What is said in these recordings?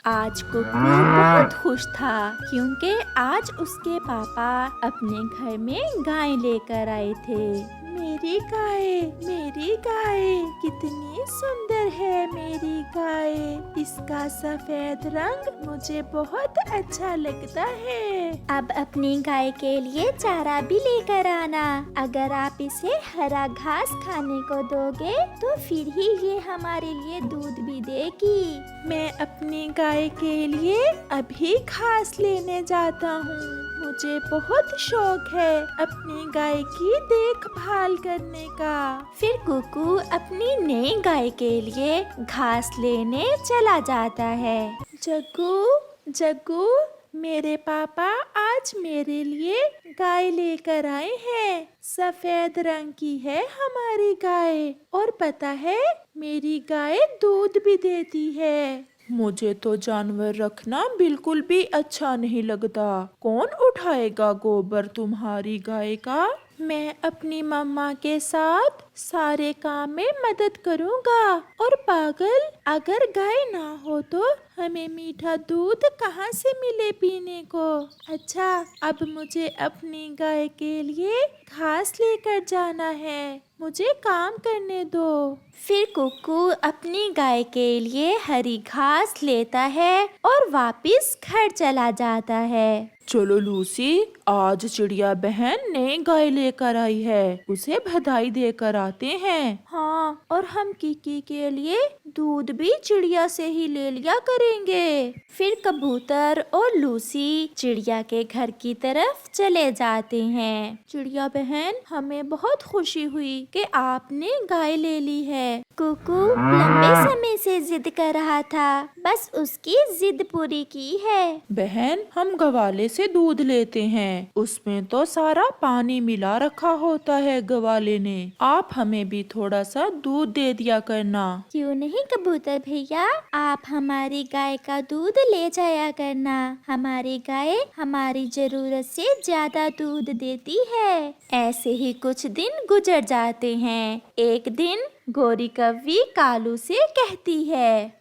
आज कुक्कू बहुत खुश था क्योंकि आज उसके पापा अपने घर में गाय लेकर आए थे। मेरी गाय कितनी सुंदर है मेरी गाय। इसका सफेद रंग मुझे बहुत अच्छा लगता है। अब अपनी गाय के लिए चारा भी लेकर आना। अगर आप इसे हरा घास खाने को दोगे तो फिर ही ये हमारे लिए दूध भी देगी। मैं अपनी गाय के लिए अभी घास लेने जाता हूँ। मुझे बहुत शौक है अपनी गाय की देखभाल करने का। फिर कुक्कू अपनी नई गाय के लिए घास लेने चला जाता है। जग्गू, मेरे पापा आज मेरे लिए गाय लेकर आए हैं। सफेद रंग की है हमारी गाय और पता है मेरी गाय दूध भी देती है। मुझे तो जानवर रखना बिल्कुल भी अच्छा नहीं लगता। कौन उठाएगा गोबर तुम्हारी गाय का? मैं अपनी मम्मा के साथ सारे काम में मदद करूँगा। और पागल, अगर गाय ना हो तो हमें मीठा दूध कहाँ से मिले पीने को? अच्छा, अब मुझे अपनी गाय के लिए घास लेकर जाना है। मुझे काम करने दो। फिर कुक्कू अपनी गाय के लिए हरी घास लेता है और वापस घर चला जाता है। चलो लूसी, आज चिड़िया बहन नई गाय लेकर आई है, उसे बधाई देकर आते हैं। हाँ, और हम किकी के लिए दूध भी चिड़िया से ही ले लिया करेंगे। फिर कबूतर और लूसी चिड़िया के घर की तरफ चले जाते हैं। चिड़िया बहन, हमें बहुत खुशी हुई कि आपने गाय ले ली है। कुक्कू लंबे समय से जिद कर रहा था, बस उसकी जिद पूरी की है। बहन, हम गवाले से दूध लेते हैं, उसमें तो सारा पानी मिला रखा होता है गवाले ने। आप हमें भी थोड़ा सा दूध दे दिया करना। क्यों नहीं कबूतर भैया, आप हमारी गाय का दूध ले जाया करना। हमारी गाय हमारी जरूरत से ज्यादा दूध देती है। ऐसे ही कुछ दिन गुजर जाते हैं। एक दिन गोरी कौवी कालू से कहती है,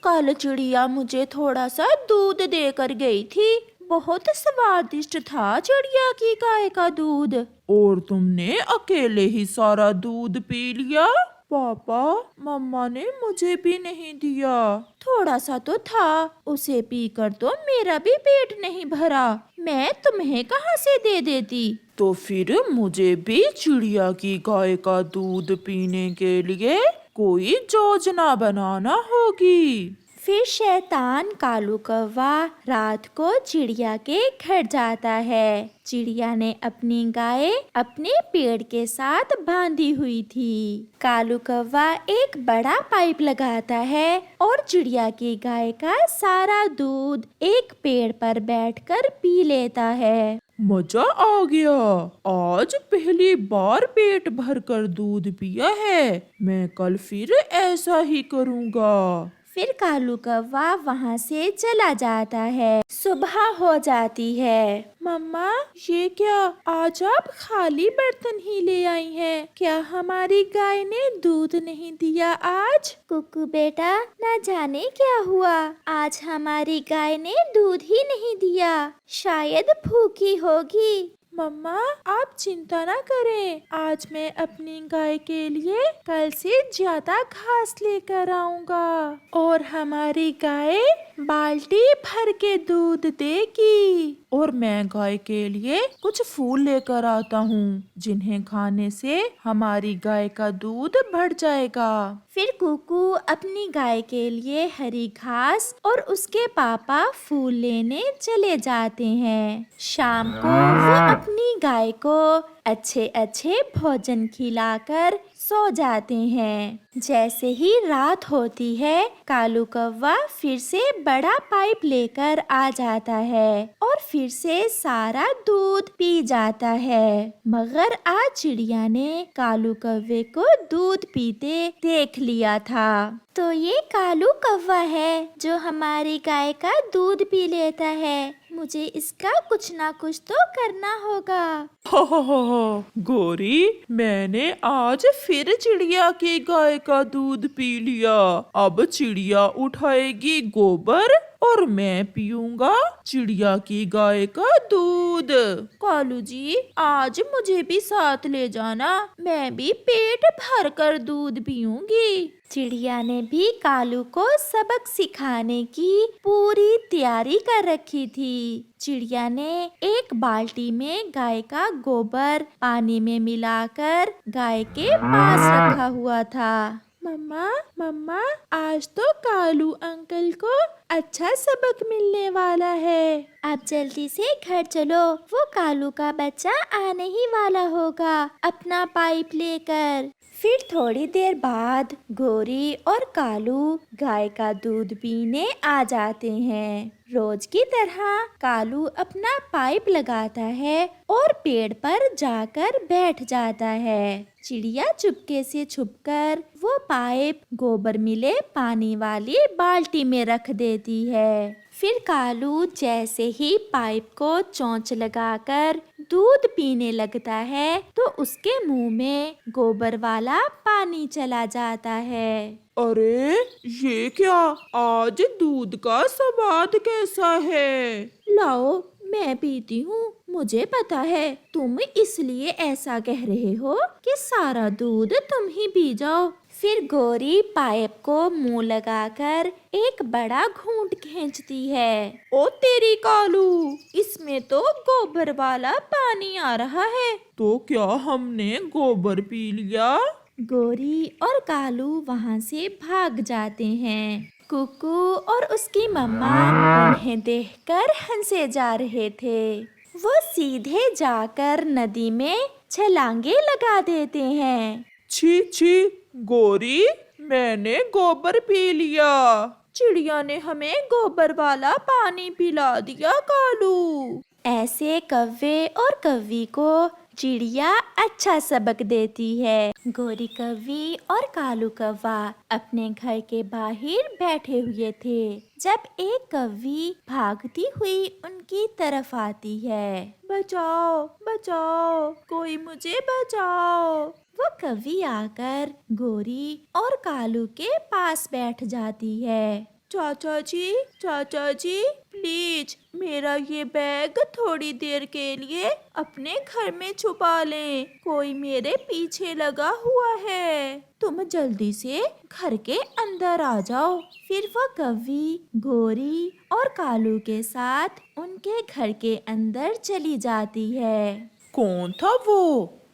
कल चिड़िया मुझे थोड़ा सा दूध देकर गई थी। बहुत स्वादिष्ट था चिड़िया की गाय का दूध। और तुमने अकेले ही सारा दूध पी लिया? पापा, मम्मा ने मुझे भी नहीं दिया। थोड़ा सा तो था, उसे पीकर तो मेरा भी पेट नहीं भरा। मैं तुम्हें कहाँ से दे देती? तो फिर मुझे भी चिड़िया की गाय का दूध पीने के लिए कोई योजना बनाना होगी। फिर शैतान कालू कौवा रात को चिड़िया के घर जाता है। चिड़िया ने अपनी गाय अपने पेड़ के साथ बांधी हुई थी। कालू कौवा एक बड़ा पाइप लगाता है और चिड़िया की गाय का सारा दूध एक पेड़ पर बैठकर पी लेता है। मजा आ गया, आज पहली बार पेट भरकर दूध पिया है। मैं कल फिर ऐसा ही करूँगा। फिर कालू कौवा वहाँ से चला जाता है। सुबह हो जाती है। मम्मा, ये क्या, आज आप खाली बर्तन ही ले आई हैं? क्या हमारी गाय ने दूध नहीं दिया आज? कुक्कू बेटा, न जाने क्या हुआ, आज हमारी गाय ने दूध ही नहीं दिया। शायद भूखी होगी। मम्मा, आप चिंता ना करें, आज मैं अपनी गाय के लिए कल से ज्यादा घास लेकर आऊंगा और हमारी गाय बाल्टी भर के दूध देगी। और मैं गाय के लिए कुछ फूल लेकर आता हूँ, जिन्हें खाने से हमारी गाय का दूध बढ़ जाएगा। फिर कुक्कू अपनी गाय के लिए हरी घास और उसके पापा फूल लेने चले जाते हैं। शाम को वो अपनी गाय को अच्छे अच्छे भोजन खिलाकर सो जाते हैं। जैसे ही रात होती है, कालू कौवा फिर से बड़ा पाइप लेकर आ जाता है और फिर से सारा दूध पी जाता है। मगर आज चिड़िया ने कालू कौवे को दूध पीते देख लिया था। तो ये कालू कौवा है जो हमारी गाय का दूध पी लेता है। मुझे इसका कुछ ना कुछ तो करना होगा। हा, गोरी, मैंने आज फिर चिड़िया की गाय का दूध पी लिया। अब चिड़िया उठाएगी गोबर और मैं पीऊंगा चिड़िया की गाय का दूध। कालू जी, आज मुझे भी साथ ले जाना, मैं भी पेट भर कर दूध पीऊंगी। चिड़िया ने भी कालू को सबक सिखाने की पूरी तैयारी कर रखी थी। चिड़िया ने एक बाल्टी में गाय का गोबर पानी में मिलाकर गाय के पास रखा हुआ था। मम्मा मम्मा, आज तो कालू अंकल को अच्छा सबक मिलने वाला है। आप जल्दी से घर चलो, वो कालू का बच्चा आने ही वाला होगा अपना पाइप लेकर। फिर थोड़ी देर बाद गोरी और कालू गाय का दूध पीने आ जाते हैं। रोज की तरह कालू अपना पाइप लगाता है और पेड़ पर जाकर बैठ जाता है। चिड़िया चुपके से छुपकर वो पाइप गोबर मिले पानी वाली बाल्टी में रख देती है। फिर कालू जैसे ही पाइप को चोंच लगाकर दूध पीने लगता है तो उसके मुंह में गोबर वाला पानी चला जाता है। अरे ये क्या, आज दूध का स्वाद कैसा है? लाओ मैं पीती हूँ। मुझे पता है तुम इसलिए ऐसा कह रहे हो कि सारा दूध तुम ही पी जाओ। फिर गोरी पाइप को मुंह लगाकर एक बड़ा घूंट खींचती है। ओ तेरी कालू, इसमें तो गोबर वाला पानी आ रहा है। तो क्या हमने गोबर पी लिया? गोरी और कालू वहाँ से भाग जाते हैं। कुकू और उसकी मम्मा उन्हें देखकर हंसे जा रहे थे। वो सीधे जाकर नदी में छलांगे लगा देते हैं। छी छी गोरी, मैंने गोबर पी लिया। चिड़िया ने हमें गोबर वाला पानी पिला दिया कालू। ऐसे कव्वे और कव्वी को चिड़िया अच्छा सबक देती है। गोरी कव्वी और कालू कव्वा अपने घर के बाहर बैठे हुए थे जब एक कव्वी भागती हुई उनकी तरफ आती है। बचाओ बचाओ, कोई मुझे बचाओ। वो कव्वी आकर गोरी और कालू के पास बैठ जाती है। चाचा जी प्लीज मेरा ये बैग थोड़ी देर के लिए अपने घर में छुपा लें, कोई मेरे पीछे लगा हुआ है। तुम जल्दी से घर के अंदर आ जाओ। फिर वो कव्वी गोरी और कालू के साथ उनके घर के अंदर चली जाती है। कौन था वो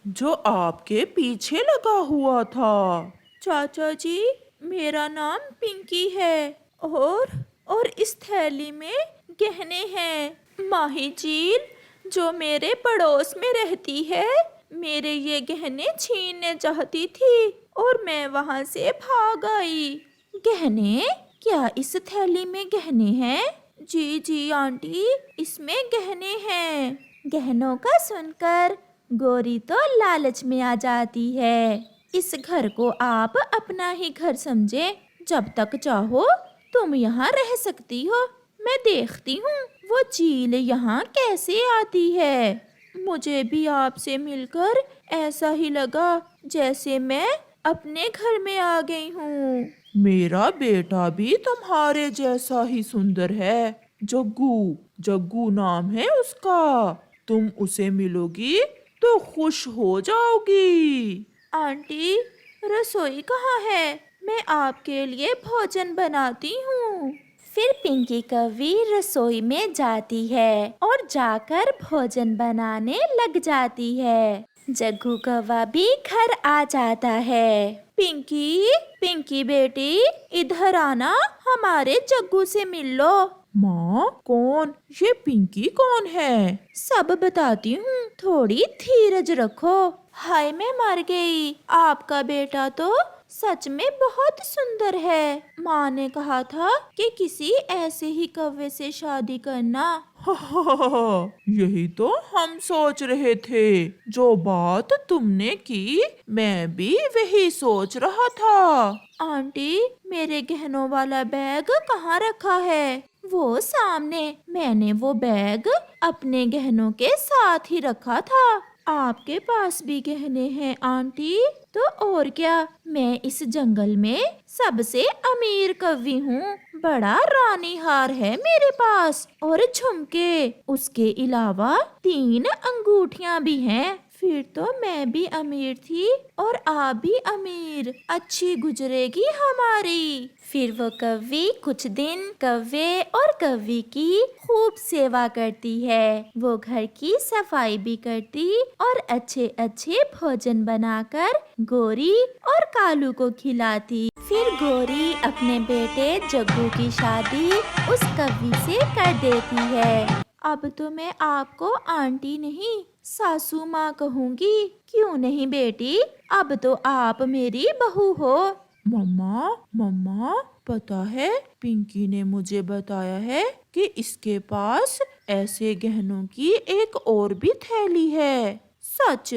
जो आपके पीछे लगा हुआ था? चाचा जी, मेरा नाम पिंकी है और इस थैली में गहने हैं। माही चील जो मेरे पड़ोस में रहती है, मेरे ये गहने छीनने चाहती थी और मैं वहां से भाग आई। गहने? क्या इस थैली में गहने हैं? जी आंटी, इसमें गहने हैं। गहनों का सुनकर गोरी तो लालच में आ जाती है। इस घर को आप अपना ही घर समझे, जब तक चाहो तुम यहाँ रह सकती हो। मैं देखती हूँ वो चील यहाँ कैसे आती है। मुझे भी आपसे मिलकर ऐसा ही लगा जैसे मैं अपने घर में आ गई हूँ। मेरा बेटा भी तुम्हारे जैसा ही सुंदर है। जग्गू नाम है उसका। तुम उसे मिलोगी तो खुश हो जाओगी। आंटी, रसोई कहाँ है? मैं आपके लिए भोजन बनाती हूँ। फिर पिंकी कव्वी रसोई में जाती है और जाकर भोजन बनाने लग जाती है। जग्गू कौवा भी घर आ जाता है। पिंकी बेटी, इधर आना, हमारे जग्गू से मिल लो। माँ, कौन? ये पिंकी कौन है? सब बताती हूँ, थोड़ी धीरज रखो। हाय, मैं मर गई। आपका बेटा तो सच में बहुत सुंदर है। माँ ने कहा था कि किसी ऐसे ही कौवे से शादी करना। यही तो हम सोच रहे थे। जो बात तुमने की, मैं भी वही सोच रहा था। आंटी, मेरे गहनों वाला बैग कहाँ रखा है? वो सामने। मैंने वो बैग अपने गहनों के साथ ही रखा था। आपके पास भी गहने हैं आंटी? तो और क्या, मैं इस जंगल में सबसे अमीर कवि हूँ। बड़ा रानी हार है मेरे पास और झुमके। उसके अलावा 3 अंगूठियाँ भी हैं। फिर तो मैं भी अमीर थी और आप भी अमीर। अच्छी गुजरेगी हमारी। फिर वो कव्वी कुछ दिन कव्वे और कव्वी की खूब सेवा करती है। वो घर की सफाई भी करती और अच्छे अच्छे भोजन बनाकर गोरी और कालू को खिलाती। फिर गोरी अपने बेटे जग्गू की शादी उस कव्वी से कर देती है। अब तो मैं आपको आंटी नहीं सासू माँ कहूँगी। क्यों नहीं बेटी, अब तो आप मेरी बहू हो। मम्मा मम्मा, पता है पिंकी ने मुझे बताया है कि इसके पास ऐसे गहनों की एक और भी थैली है। सच?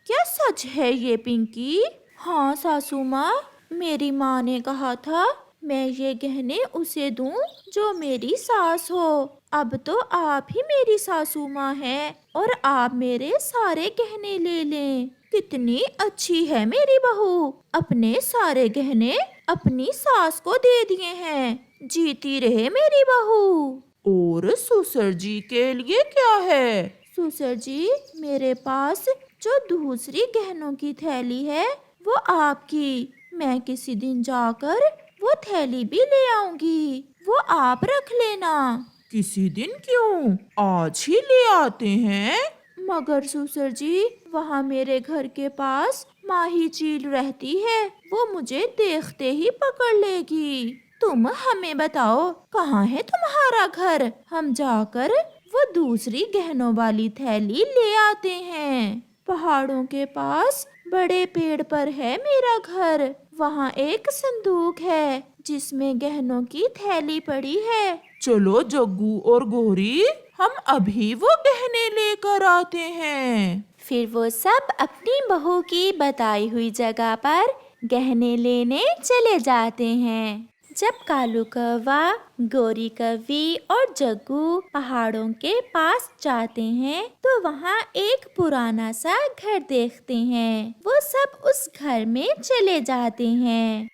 क्या सच है ये पिंकी? हाँ सासू माँ, मेरी माँ ने कहा था मैं ये गहने उसे दूं जो मेरी सास हो। अब तो आप ही मेरी सासू माँ हैं और आप मेरे सारे गहने ले लें। कितनी अच्छी है मेरी बहू, अपने सारे गहने अपनी सास को दे दिए हैं। जीती रहे मेरी बहू। और ससुर जी के लिए क्या है? ससुर जी, मेरे पास जो दूसरी गहनों की थैली है वो आपकी। मैं किसी दिन जाकर वो थैली भी ले आऊंगी, वो आप रख लेना। किसी दिन क्यों, आज ही ले आते हैं। मगर ससुर जी, वहाँ मेरे घर के पास माही चील रहती है, वो मुझे देखते ही पकड़ लेगी। तुम हमें बताओ कहाँ है तुम्हारा घर, हम जाकर वो दूसरी गहनों वाली थैली ले आते हैं। पहाड़ों के पास बड़े पेड़ पर है मेरा घर। वहाँ एक संदूक है जिसमें गहनों की थैली पड़ी है। चलो जग्गू और गोरी, हम अभी वो गहने लेकर आते हैं। फिर वो सब अपनी बहू की बताई हुई जगह पर गहने लेने चले जाते हैं। जब कालू कौवा, गोरी कौवी और जग्गू पहाड़ों के पास जाते हैं तो वहाँ एक पुराना सा घर देखते हैं। वो सब उस घर में चले जाते हैं।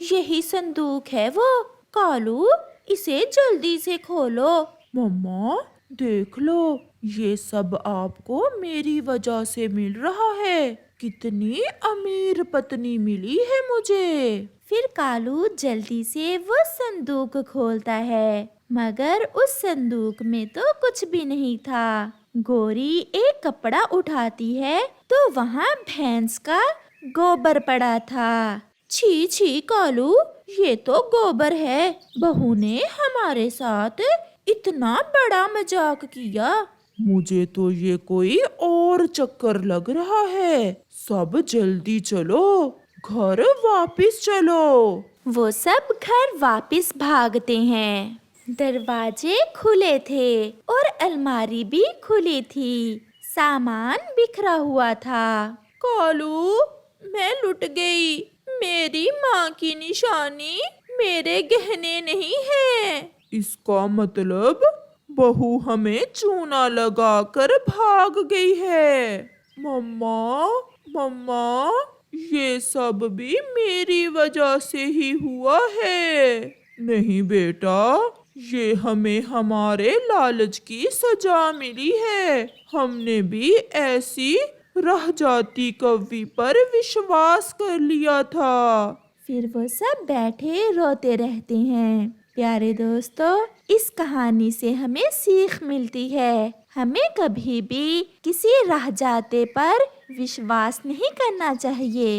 यही संदूक है वो। कालू, इसे जल्दी से खोलो। मम्मा देख लो, ये सब आपको मेरी वजह से मिल रहा है। कितनी अमीर पत्नी मिली है मुझे। फिर कालू जल्दी से वो संदूक खोलता है, मगर उस संदूक में तो कुछ भी नहीं था। गोरी एक कपड़ा उठाती है तो वहाँ भैंस का गोबर पड़ा था। छी छी कालू, ये तो गोबर है। बहू ने हमारे साथ इतना बड़ा मजाक किया। मुझे तो ये कोई और चक्कर लग रहा है। सब जल्दी चलो, घर वापस चलो। वो सब घर वापस भागते हैं। दरवाजे खुले थे और अलमारी भी खुली थी। सामान बिखरा हुआ था। कालू, मैं लुट गई। मेरी माँ की निशानी मेरे गहने नहीं है। इसका मतलब बहू हमें चूना लगाकर भाग गई है। मम्मा मम्मा, ये सब भी मेरी वजह से ही हुआ है। नहीं बेटा, ये हमें हमारे लालच की सजा मिली है। हमने भी ऐसी रह जाती कवि पर विश्वास कर लिया था। फिर वो सब बैठे रोते रहते हैं। प्यारे दोस्तों, इस कहानी से हमें सीख मिलती है। हमें कभी भी किसी रह जाते पर विश्वास नहीं करना चाहिए।